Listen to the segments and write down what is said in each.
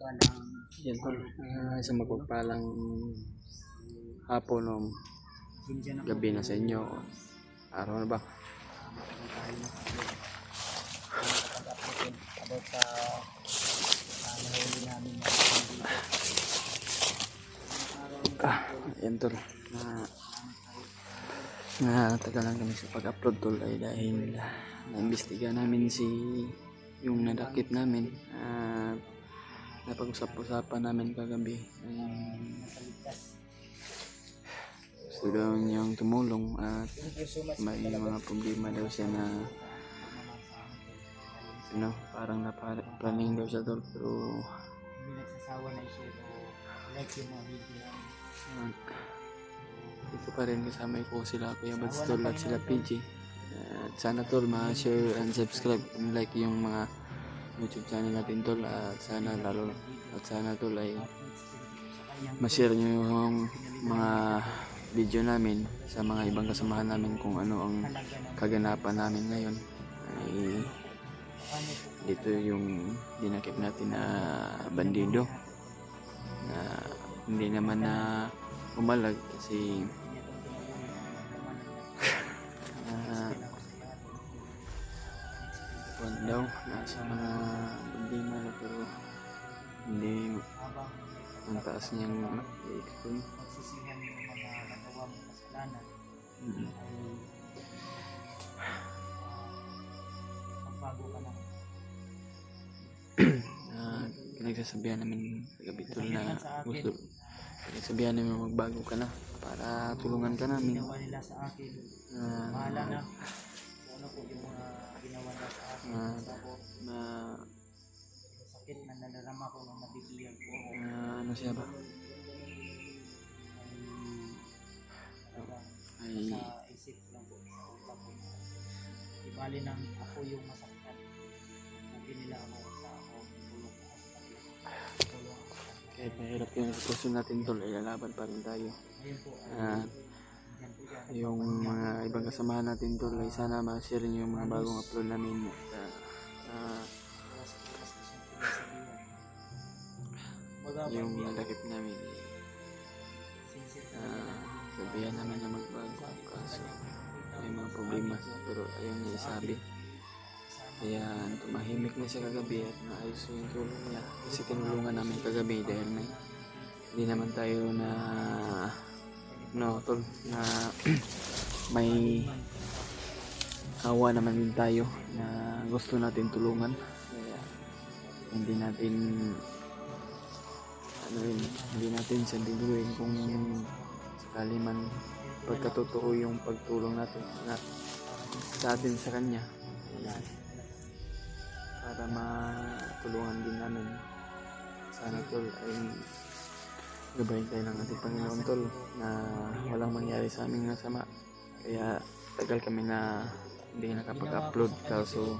Yan tol, isang mapagpalang hapon o gabi na sa inyo. Araw na ba? Yan tol, natagalan kami sa pag-upload tol ay dahil naimbestiga namin yung nadakip namin. Napag-usap-usapan namin kagabi. Gusto daw niyang tumulong at may mga problema daw siya na parang naplaning daw siya tol, pero dito pa rin kasama ko sila Kuya Bads tol at sila PG. At sana tol ma-share and subscribe and like yung mga YouTube channel natin tol, at sana tol ay ma-share nyo yung mga video namin sa mga ibang kasamahan namin kung ano ang kaganapan namin ngayon. Ay dito yung dinakip natin na bandido na hindi naman na umalag kasi daw nasa mga problema na, pero hindi ang taas niyang i-explain. Pinagsasabihan namin kagabi tol na gusto, pinagsabihan namin magbago ka na para tulungan ka namin. Sakit na nadarama ko nung nabibigyan ko ano siya ba? Ay sa isip lang po, sa utak ko na ibali na ako yung masaktan. Hindi nila ako sa ako tulong ako sa kanila. kahit mahirap yung sitwasyon natin tol, ay lalaban pa rin tayo. Ayun po, Yung mga ibang kasamahan natin tol ay sana ma-share nyo yung mga bagong upload namin. Yung nadakip namin sabihan namin na magbago kaso may mga problema pero ayaw niya isabi, kaya tumahimik na siya kagabi at naayos yung tulong niya kasi tinulungan namin kagabi dahil hindi naman tayo na tol na may awa naman din tayo na gusto natin tulungan, kaya hindi natin siya diluin kung sakali man pagkatotoo yung pagtulong natin na sa atin sa kanya, para matulungan din namin. Sana tol ay gabayin tayo ng ating Panginoon tol na walang mangyari sa aming masama, kaya tagal kami na hindi nakapag-upload kaso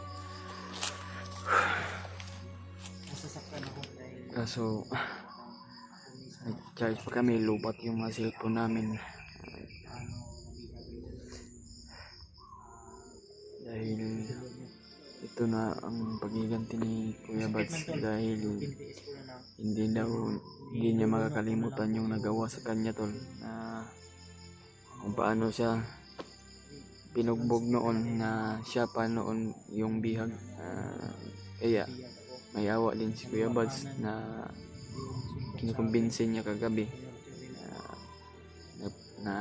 nag-charge pa kami, lubat yung mga cellphone namin dahil ito na ang pagiganti ni Kuya Bads dahil hindi niya makakalimutan yung nagawa sa kanya tol, na kung paano siya pinugbog noon na siya pa noon yung bihag. Kaya may awa din si Kuya Bads na kinukumbinsi niya kagabi na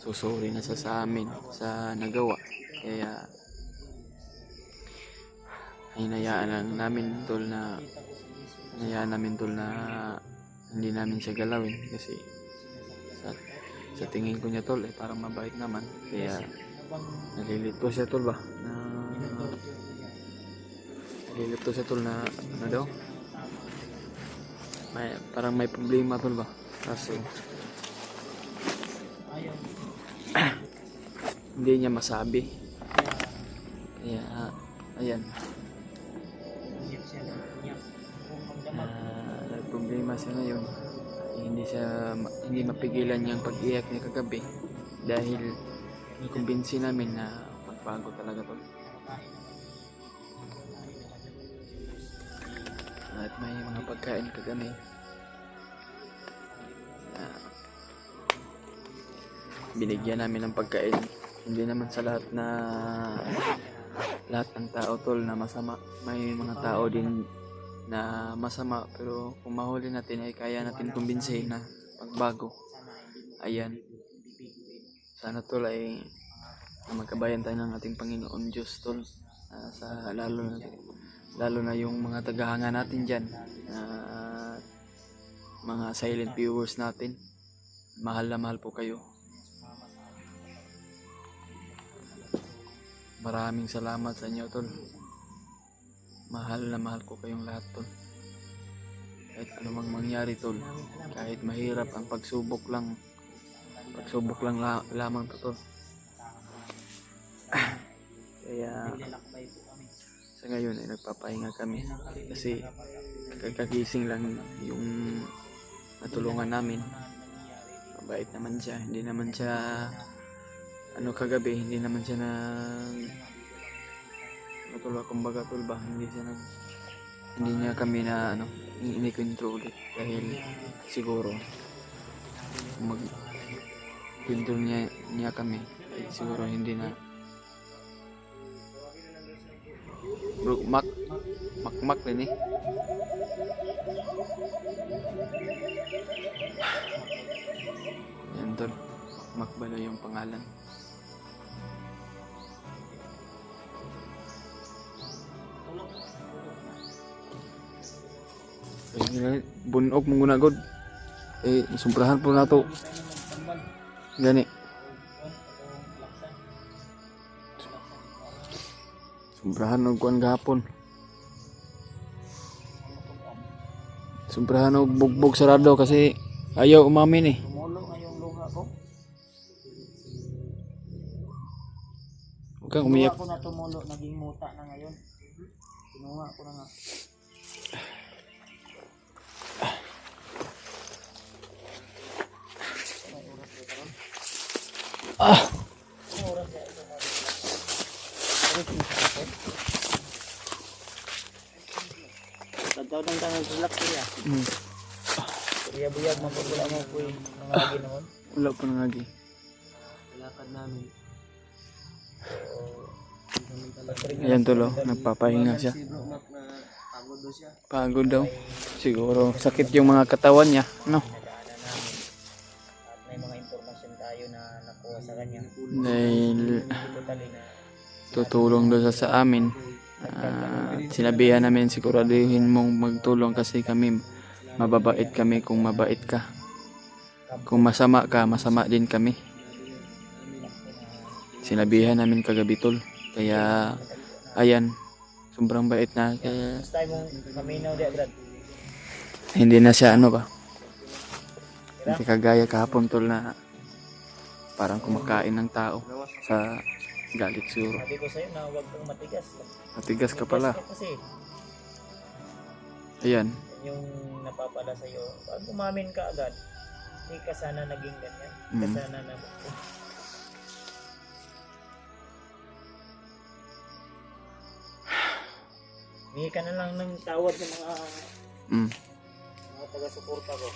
susuri na sa amin sa nagawa, kaya hinayaan lang namin tol na hindi namin siya galawin kasi sa tingin ko niya tol ay parang mabait naman, kaya nalilito siya tol ba na ano daw parang may problema tol ba, kaso hindi niya masabi, kaya ayan problema siya ngayon. Hindi mapigilan niyang pag-iyak niya kagabi dahil nakumbinsi namin na magbago talaga tol. At may mga pagkain kagani. Binigyan namin ng pagkain. Hindi naman sa lahat ng tao tol na masama. May mga tao din na masama, pero kung mahuli natin ay kaya natin kumbinsihin na magbago. Ayan. Sana tol ay magkabayan tayo ng ating Panginoon Diyos tol. Sa lalo na yung mga tagahanga natin dyan, mga silent viewers natin. Mahal na mahal po kayo. Maraming salamat sa inyo tol. Mahal na mahal ko kayong lahat tol. Kahit anumang mangyari tol, kahit mahirap ang pagsubok lang lamang to tol. Kaya sa ngayon ay nagpapahinga kami kasi kakagising lang yung natulungan namin. Mabait naman siya, hindi naman siya kagabi, hindi naman siya natulog, kumbaga tulba, hindi niya kami na inikwento ulit dahil siguro mag kwento niya kami ay siguro hindi na bro, mak din eh. Yan tol, mak ba na yung pangalan? Bunog mong gunagod sumprahan po na to gani, sumprahan og kuan gahapon, sumprahan og bugbog sarado kasi ayaw umamin eh. Tumulo nga yung luha ko. Huwag kang umiyak. Kinuha ko na tumulo, naging muta na ngayon. Kinuha ko na nga. Tataw ng tanong sulak siya. Kaya buyag mapagula mo po yung nangagi noon. Wala pa nangagi. Lakad namin. Ayan tulo, nagpapahinga siya. Pagod daw. Siguro sakit yung mga katawan niya, no? At may mga impormasyon tayo na nakuha sa kanya. Dahil Totally na tutulong doon sa amin. Sinabihan namin siguraduhin mong magtulong kasi kami mababait kami kung mabait ka. Kung masama ka, masama din kami. Sinabihan namin kagabi tol. Kaya ayan, sobrang bait na. Kaya Basta mong kaminaw di agad. hindi na siya hindi kagaya kahapon tol na parang kumakain ng tao sa galit siguro. Sabi ko sa'yo na huwag kang matigas. Matigas ka pala. Matigas ka kasi. Ayan. Yung napapala sa'yo. Pag umamin ka agad, hindi ka sana naging ganyan. Hindi ka sana nabukto. Hindi ka na lang ng tawad sa mga taga-suporta ko.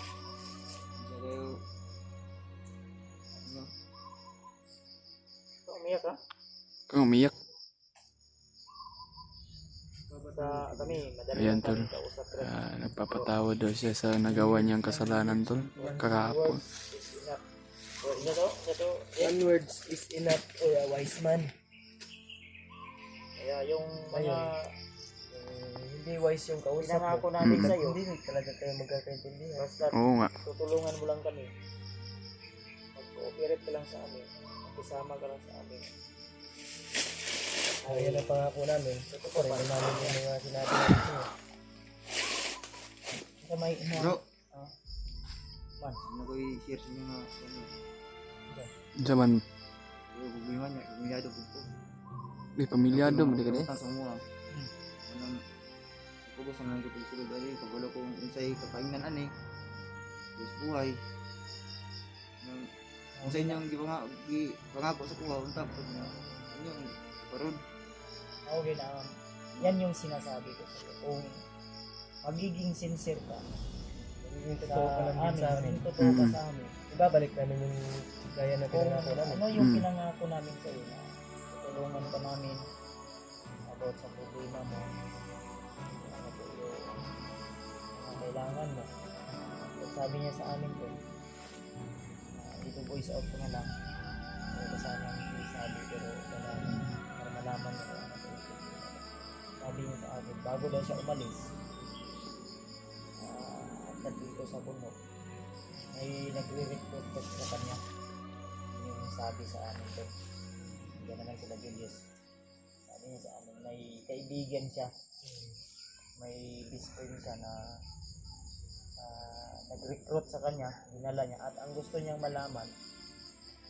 So, umiyak ka? Kung umiyak. Sa kami, madali Ayan lang tol. kami kausap rin. Nagpapatawad daw siya sa nagawa niyang kasalanan tol. Kahapon. One words is enough for a wise man. Kaya yung mga hindi wise yung kausap mo. Namin sa'yo. Hindi talaga kayo magkakaintindihan. Basta Oo nga. tutulungan mo lang kami. Mag-cooperate ka lang sa amin. Makisama ka lang sa amin. Ayan ang pangako namin. Totoo rin namin yung mga sinabi namin sa'yo. Sa may Bro, man. ano ko i-share sa inyo nga Zaman, problema niya, kumiyado po. di pamilyado mo di ka Sa mga anong pagkubos ang nang kapagsulod ay kabalo kong insay kapainan ani. Terus buhay. Ang sa inyong pangako sa kuha unta pag na inyong karon. Okay na. Yan yung sinasabi ko sa'yo. Kung magiging sincere ka Magiging sa totoo ka lang din sa amin. magiging totoo ka Mm. sa amin. Ibabalik namin yung gaya na Kung pinangako namin. ano yung Mm. pinangako namin sa iyo na tutulungan ka namin about sa problema mo, ano po yung mga kailangan mo. At sabi niya sa amin po, ito voice out ko na lang. Pero sana hindi sabi pero wala para malaman niyo kung ano po yung problema. Sabi niya sa amin, bago daw siya umalis, at dito sa Bunok, may nagre-recruit po sa kanya. Yung sabi sa amin po. Hindi naman sila Julius. Sabi niya sa amin, may kaibigan siya. May best friend siya na nag-recruit sa kanya, dinala niya. At ang gusto niyang malaman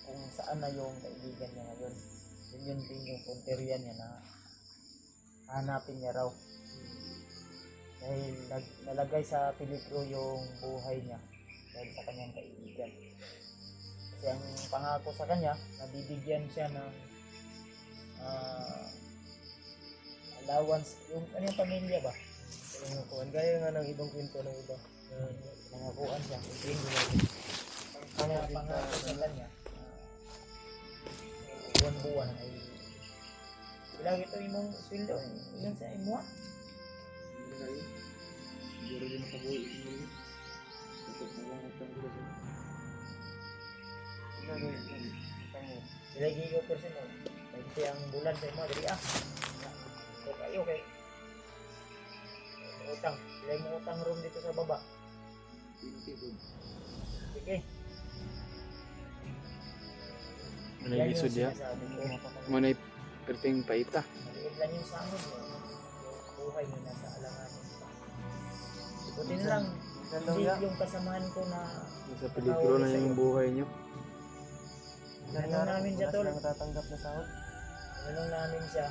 kung saan na yung kaibigan niya ngayon. Yun din yung punteriya niya na hanapin niya raw. Dahil nalagay sa peligro yung buhay niya dahil sa kanyang kaibigan. Kasi ang pangako sa kanya, nabibigyan siya ng allowance, yung kanyang pamilya ba? Nangakuan. Gaya nga ng ibang kwento ng iba. Nangakuan siya. Ang Ang pangako sa kanya, buwan-buwan ay ilang ito imong sweldo, ilang sa imo? Siguro din nakabuhi. Dapat na lang utang ko sa Sila gigo persen mo. Hindi ang bulan sa imo diri So kayo kay utang. Sila mo utang room dito sa baba. 20 po. Sige. Manay gisod ya. Manay perting paita. Maliit lang yung sahod mo. Yung buhay mo nasa alanganin pa. Buti na lang, hindi yung kasamahan ko na Sa peligro na yung buhay nyo. Tanong namin siya, tol. natatanggap na sahod. Tanong namin siya,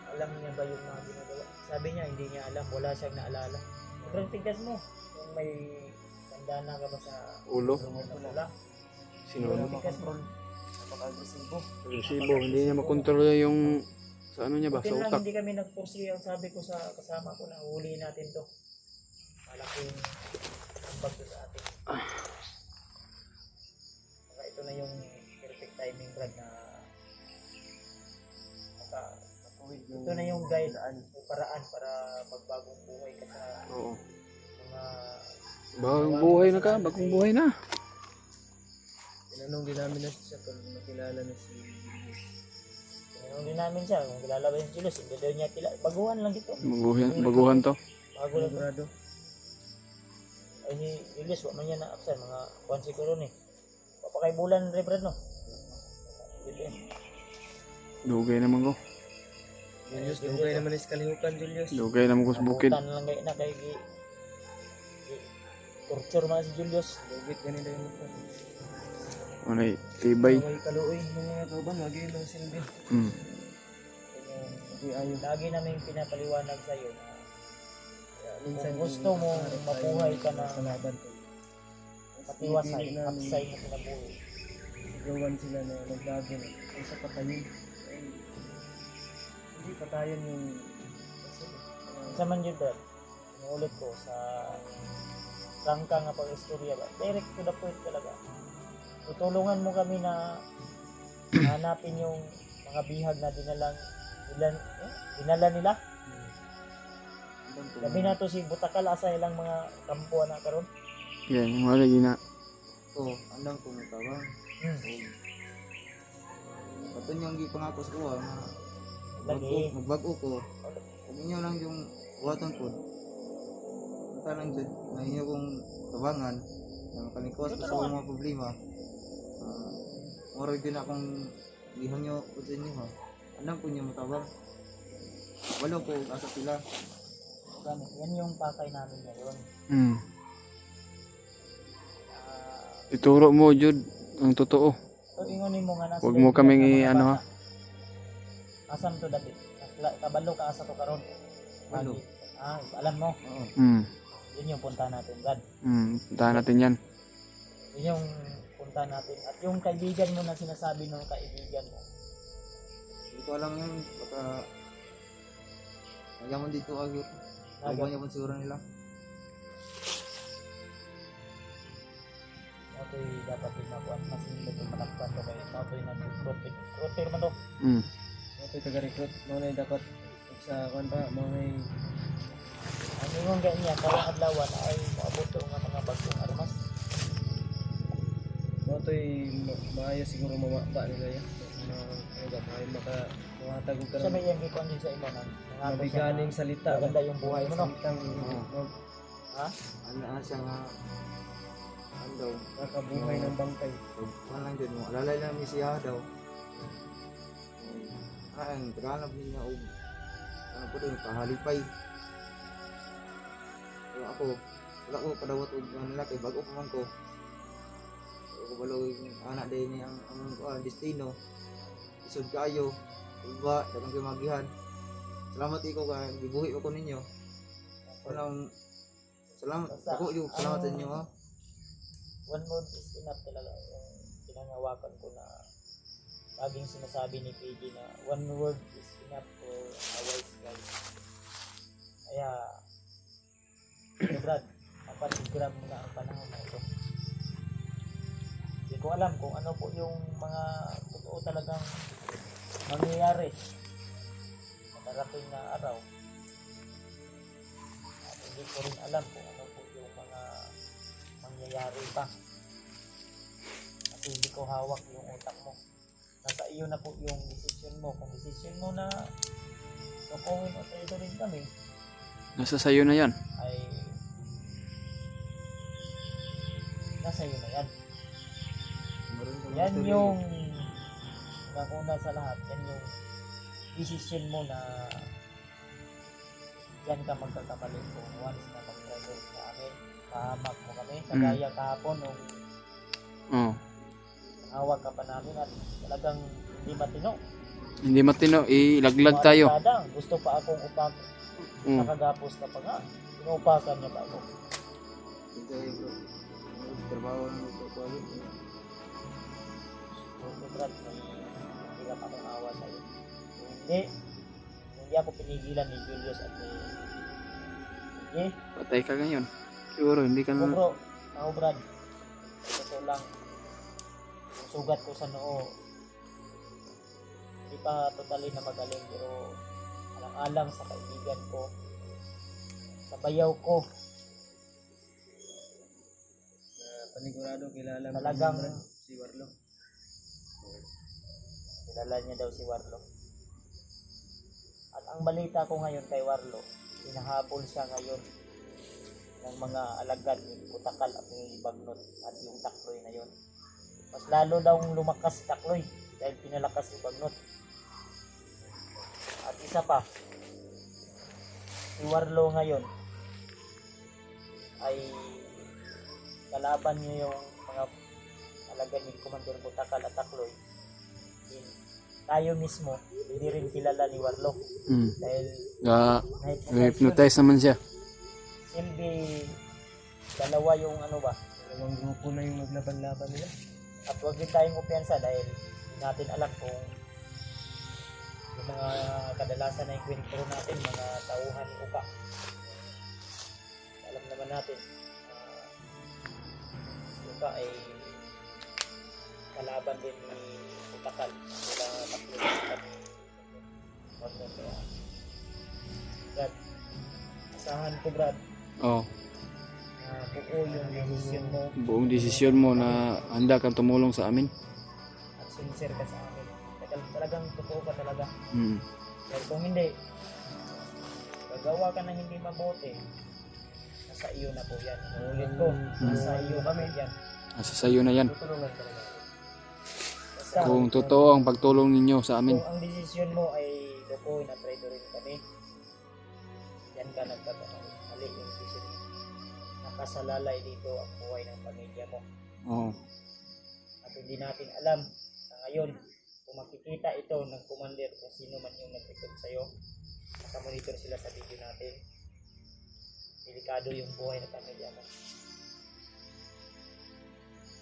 alam niya ba yung mga ginagawa? Sabi niya, hindi niya alam, wala siyang naalala. Sobrang tigas mo. Kung may bandana ka ba sa Ulo. wala. Sinulo. Tigas mo. Napaka-agresibo. Resibo. Hindi niya makontrol yung sa ano niya ba? Buti Sa lang, utak. hindi kami nagpursi. Ang sabi ko sa kasama ko na huli natin to. Malaking ambag to sa atin. Saka ito na yung perfect timing, Brad, na ito na yung guide o paraan para magbagong buhay ka sa Oo. mga Bagong buhay na ka. Bagong buhay na. Tinanong din namin na siya kung nakilala na si Julius. tinanong din namin siya kung kilala ba yung Julius. Hindi daw niya kilala. Baguhan lang dito. Baguhan to. Bago lang. Sigurado. Ay ni Julius, wala man niya na-absent. Mga kuhan siguro ni. Papakay bulan rin, Brad, no? Dito eh. Dugay naman ko. Julius, dugay naman is kalihukan, Julius. Dugay naman ko sa bukid. Nabutan lang kayo na kay torture man si Julius. Dugit ganito yung mukha. Manay tibay. May kaluoy ng mga kauban, wag yun ang silbi. Hmm. Hindi ayaw. Lagi namin pinapaliwanag sa iyo na Minsan kung gusto mo mabuhay ka na kalaban ko. matiwasay, haksay na kinabuhi. Sigawan sila na nagbago na. Ay sa patayin. Ay, hindi patayan yung Sa man yun, Brad, inuulit ko sa rangka nga pag-istorya ba, direct to the point talaga. Tutulungan mo kami na hanapin yung mga bihag na dinala nila. Sabi na to si Butakal, asa ilang mga kampo na karon. Yan. Wala gina. Ito, andang ko tawang. Patun yung gipangako sa kuha na Lagi. magbago ko. Sabi niyo lang yung buhatan ko. Punta lang dyan, na inyo kong tabangan na makalingkwas ko sa mga problema. Moro din akong lihang nyo ko sa inyo ha. Andang ko niyo matabang. Wala ko asa sila. Yan yung pakay namin ngayon. Hmm. Ituro mo, Jud, ang totoo. So, ingonin mo nga nasa Huwag mo kaming ano ha. Asam to dati. Kabalo ka asa to karon. Kabalo. Alam mo, Oo. Hmm. yun yung punta natin, Brad. Hmm. Puntahan natin yan. Yun yung punta natin. At yung kaibigan mo na sinasabi ng kaibigan mo. Hindi ko alam yun. Baka ayaman dito agad. Kauban niya po siguro nila. Ito'y dapat din makuha. Mas hindi ito malakpan to kayo. Ito'y nag-recruit. Recruiter man to. Mm. Ito taga-recruit. Mga na dapat sa kwan pa, mga Ang ingon ganyan, karang adlawan ay maabot ng mga bagong armas. mga to'y maayo siguro mamaba nila yan. Makahatag ka Siya ng may yung gikon din sa imo nang mabiganing salita. maganda yung buhay mo, no? Salitang Ha? Ano siya nga daw. nakabuhay ng bangkay. Kuan lang dyan mo. Alalay lang ni siya daw. Ang taganap niya og ano po din pahalipay. Wala ko padawat og ano lalaki bago pa man ko. Ko balo yung anak din ni ang destino. Isod kayo. Iba dagang kamagihan. Salamat iko ka gibuhi ko ninyo. Walang salamat ako yung salamat sa inyo ha. One word is enough talaga. Yung pinangawakan ko na laging sinasabi ni PG na one word is enough for a wise guy. Kaya, Brad, dapat i-grab mo na ang panahon na ito. Hindi ko alam kung ano po yung mga totoo talagang mangyayari sa darating na araw. At hindi ko rin alam kung ano po yung mga mangyayari pa. Kasi hindi ko hawak yung utak mo. Nasa iyo na po yung decision mo. Kung decision mo na tukuhin o traido rin kami, Nasa sayo na yan. ay nasa iyo na yan. Yan yung una sa lahat, yan yung decision mo na yan ka magkakamali kung once na mag-traido sa amin, pahamak mo kami, kagaya kahapon nung Oh. hawak ka pa namin at talagang hindi matino. Hindi matino, ilaglag tayo. Gusto pa akong upak, Mm. nakagapos ka pa nga. Inuupakan niya pa ako. Sige bro. Trabaho na ko ko agad. Brad, may hirap akong awa sa'yo. Kung hindi ako pinigilan ni Julius at ni Sige, Patay ka ngayon. Siguro, hindi ka na... bro, ako Brad, ito lang, yung sugat ko sa noo, hindi pa totally na magaling, pero alang-alang sa kaibigan ko, sa bayaw ko, Panigurado kilala mo talagang si Warlo. kilala niya daw si Warlo. At ang balita ko ngayon kay Warlo, hinahabol siya ngayon ng mga alagad ni Kutakal at ni Bagnot at yung Takloy na yon. Mas lalo daw lumakas si Takloy dahil pinalakas si Bagnot. At isa pa, si Warlo ngayon ay kalaban niya yung mga alagad ni Commander Kutakal at Takloy. Tayo mismo, hindi rin kilala ni Warlo Mm. dahil Hypnotize naman siya. silbi dalawa yung ano ba, Dalawang grupo na yung maglaban-laban nila. at huwag din tayong kumpiyansa dahil hindi natin alam kung yung mga kadalasan na ikwentro natin, mga tauhan ni Uka. Alam naman natin, si Uka ay kalaban din ni Utakal. Wala tatlo at kaya Brad, asahan ko Brad, Oh. na buo yung decision mo Buong desisyon mo na handa kang tumulong sa amin. at sincere ka sa amin. Talagang totoo ka talaga. Mm. Dahil kung hindi, gagawa ka ng hindi mabuti, nasa iyo na po yan. Ulit ko, nasa iyo kami yan. Nasa sayo na yan. Tutulungan talaga. Basta, Kung totoo ang pagtulong ninyo sa amin. kung ang desisyon mo ay lukoy na traido rin kami, yan ka nagkakamali. Mali yung desisyon mo. Nakasalalay dito ang buhay ng pamilya mo. Oo. At hindi natin alam sa ngayon kung makikita ito ng commander kung sino man yung nag-record sa'yo, nakamonitor sila sa video natin, delikado yung buhay ng pamilya mo.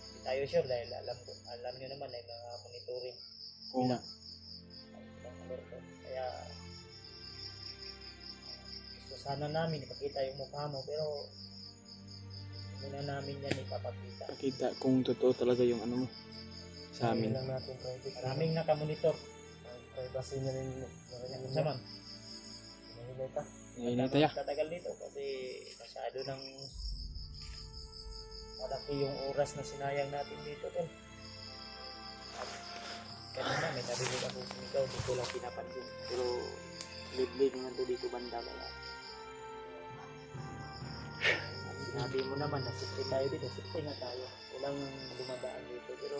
Hindi tayo sure dahil alam nyo naman ay mga monitoring Oo. sila. Ang alerto. Kaya gusto sana namin ipakita yung mukha mo, pero muna namin yan ipapakita. Pakita kung totoo talaga yung ano mo sa amin. lang natin private. Maraming nakamonitor. Privacy na rin. Ano naman? Mahilay ka. Ngayon tayo. Tatagal dito kasi masyado ng malaki yung oras na sinayang natin dito, tol. At kanina may narinig ako ikaw, di ko lang pinapansin. Pero liblib naman to dito banda kaya. At sinabi mo naman na safety tayo dito, safety nga tayo. Walang dumadaan dito, pero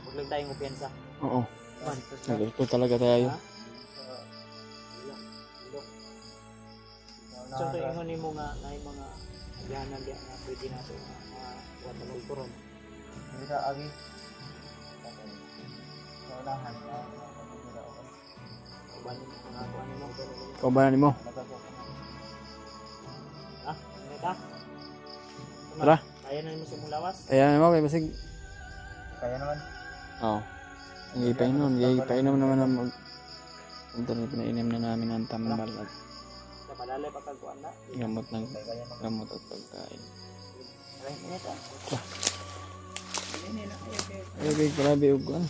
huwag lang tayong upiyansa. Oo. Man, Nag-ikot talaga tayo. ha? So, ito yung mo nga na yung mga agyanan diyan na pwede natin mga watanong turon. Hindi ka agi. Sa unahan. Kubanin mga kuha mo. Kaubanan mo. Ha? Ano ka? Tara. Kaya na mo sa mulawas? Kaya mo kay basig. Kaya naman. Oo. Gipainom naman ang internet na inim na namin ang tambal at Sa malalay pagkaguan na? gamot ng Kaya na. gamot at pagkain. Aray, ano ito? Hindi na kayo. Ay, big grabe ug ano.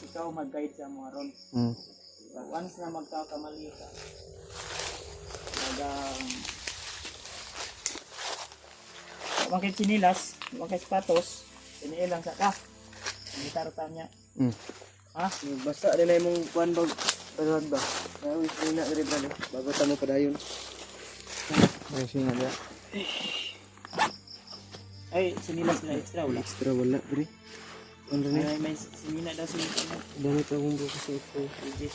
Ikaw mag-guide sa mga ron. Once na magkakamali ka, makit sinilas, makit sapatos, iniilang sa ka. Gitarta niya. Ha? Basta rin na yung kuhan bag. Pagod ba? Nawis rin na rin ba? Bago tamo pa dayon. Ay, singa dia. Ay, sinilas na extra wala. Extra wala, pre. Ano rin? May sinina daw sinina. Damit akong bukas sa extra. Legit.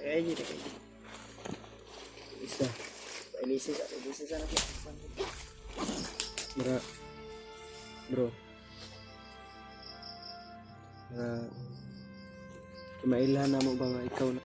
Ay, hindi kayo. Isa. Pailisis sa natin. Mara. Bro. Kumailhan na mo ba nga ikaw na